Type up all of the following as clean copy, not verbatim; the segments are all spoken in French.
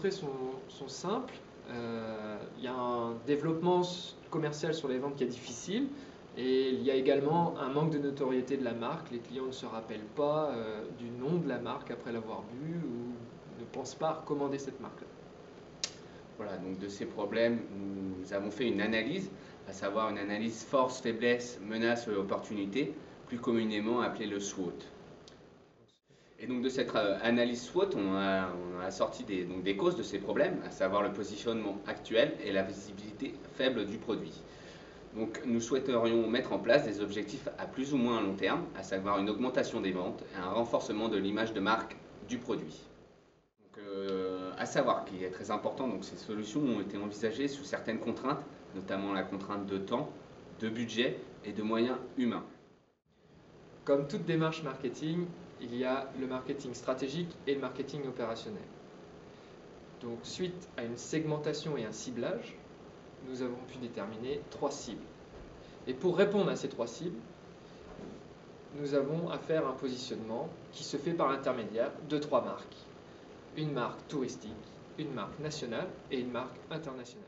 rencontrés sont simples. Il y a un développement commercial sur les ventes qui est difficile. Et il y a également un manque de notoriété de la marque. Les clients ne se rappellent pas du nom de la marque après l'avoir bu ou ne pensent pas recommander cette marque-là. Voilà, donc de ces problèmes, nous avons fait une analyse, à savoir une analyse force, faiblesse, menace et opportunité, plus communément appelée le SWOT. Et donc de cette analyse SWOT, on a sorti des causes de ces problèmes, à savoir le positionnement actuel et la visibilité faible du produit. Donc nous souhaiterions mettre en place des objectifs à plus ou moins long terme, à savoir une augmentation des ventes et un renforcement de l'image de marque du produit. Donc, à savoir qu'il est très important, donc ces solutions ont été envisagées sous certaines contraintes, notamment la contrainte de temps, de budget et de moyens humains. Comme toute démarche marketing, il y a le marketing stratégique et le marketing opérationnel. Donc suite à une segmentation et un ciblage, nous avons pu déterminer 3 cibles. Et pour répondre à ces 3 cibles, nous avons à faire un positionnement qui se fait par l'intermédiaire de 3 marques. Une marque touristique, une marque nationale et une marque internationale.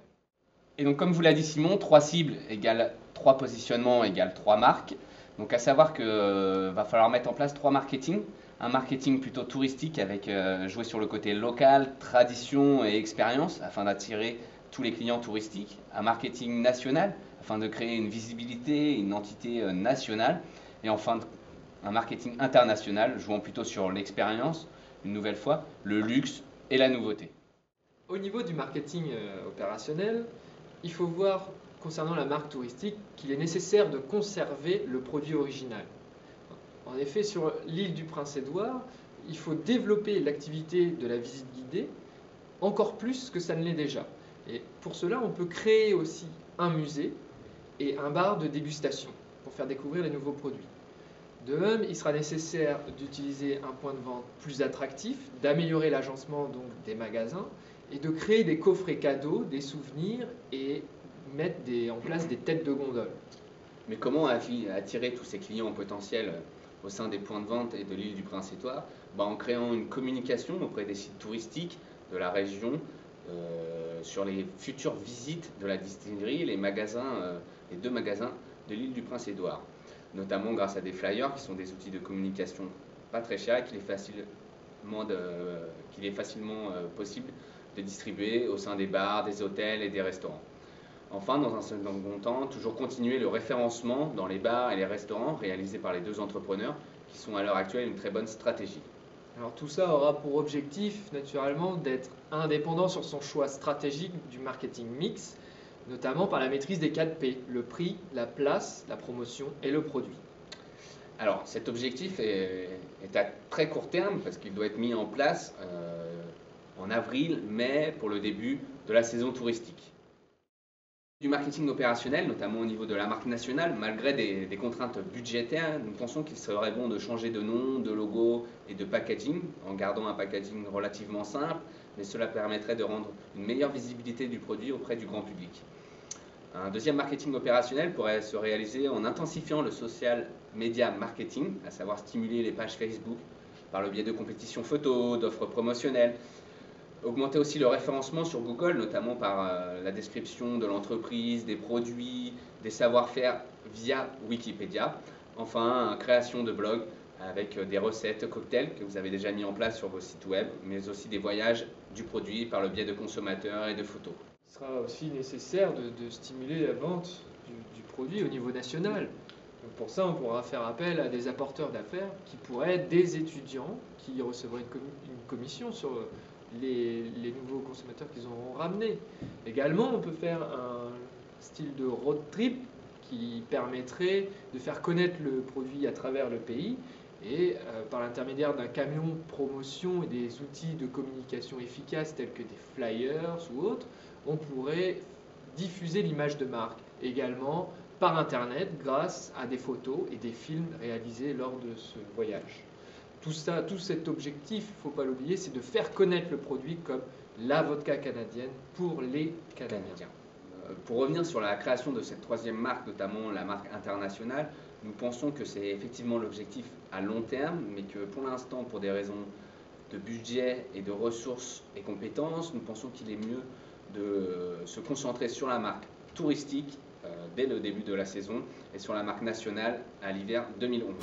Et donc comme vous l'a dit Simon, 3 cibles égale 3 positionnements égale 3 marques. Donc à savoir qu'il va falloir mettre en place 3 marketing. Un marketing plutôt touristique avec jouer sur le côté local, tradition et expérience afin d'attirer tous les clients touristiques. Un marketing national afin de créer une visibilité, une entité nationale. Et enfin un marketing international jouant plutôt sur l'expérience, une nouvelle fois, le luxe et la nouveauté. Au niveau du marketing opérationnel, il faut voir concernant la marque touristique qu'il est nécessaire de conserver le produit original. En effet, sur l'île du Prince-Édouard, il faut développer l'activité de la visite guidée encore plus que ça ne l'est déjà. Et pour cela, on peut créer aussi un musée et un bar de dégustation pour faire découvrir les nouveaux produits. De même, il sera nécessaire d'utiliser un point de vente plus attractif, d'améliorer l'agencement donc des magasins et de créer des coffrets cadeaux, des souvenirs et mettre en place des têtes de gondole. Mais comment attirer tous ces clients potentiels au sein des points de vente et de l'île du Prince-Édouard? En créant une communication auprès des sites touristiques de la région sur les futures visites de la distillerie et les 2 magasins de l'île du Prince-Édouard, notamment grâce à des flyers qui sont des outils de communication pas très chers et qu'il est facilement possible de distribuer au sein des bars, des hôtels et des restaurants. Enfin, dans un second temps, toujours continuer le référencement dans les bars et les restaurants réalisé par les 2 entrepreneurs qui sont à l'heure actuelle une très bonne stratégie. Alors tout ça aura pour objectif naturellement d'être indépendant sur son choix stratégique du marketing mix, notamment par la maîtrise des 4 P, le prix, la place, la promotion et le produit. Alors cet objectif est à très court terme parce qu'il doit être mis en place en avril, mai pour le début de la saison touristique. Du marketing opérationnel, notamment au niveau de la marque nationale, malgré des contraintes budgétaires, nous pensons qu'il serait bon de changer de nom, de logo et de packaging, en gardant un packaging relativement simple, mais cela permettrait de rendre une meilleure visibilité du produit auprès du grand public. Un deuxième marketing opérationnel pourrait se réaliser en intensifiant le social media marketing, à savoir stimuler les pages Facebook par le biais de compétitions photos, d'offres promotionnelles. Augmenter aussi le référencement sur Google, notamment par la description de l'entreprise, des produits, des savoir-faire via Wikipédia. Enfin, création de blogs avec des recettes cocktails que vous avez déjà mis en place sur vos sites web, mais aussi des voyages du produit par le biais de consommateurs et de photos. Il sera aussi nécessaire de stimuler la vente du produit au niveau national. Donc pour ça, on pourra faire appel à des apporteurs d'affaires qui pourraient être des étudiants qui recevraient une commission sur les nouveaux consommateurs qu'ils auront ramenés. Également, on peut faire un style de road trip qui permettrait de faire connaître le produit à travers le pays et par l'intermédiaire d'un camion promotion et des outils de communication efficaces tels que des flyers ou autres, on pourrait diffuser l'image de marque également par Internet grâce à des photos et des films réalisés lors de ce voyage. Tout cet objectif, il ne faut pas l'oublier, c'est de faire connaître le produit comme la vodka canadienne pour les Canadiens. Pour revenir sur la création de cette 3e marque, notamment la marque internationale, nous pensons que c'est effectivement l'objectif à long terme, mais que pour l'instant, pour des raisons de budget et de ressources et compétences, nous pensons qu'il est mieux de se concentrer sur la marque touristique dès le début de la saison et sur la marque nationale à l'hiver 2011.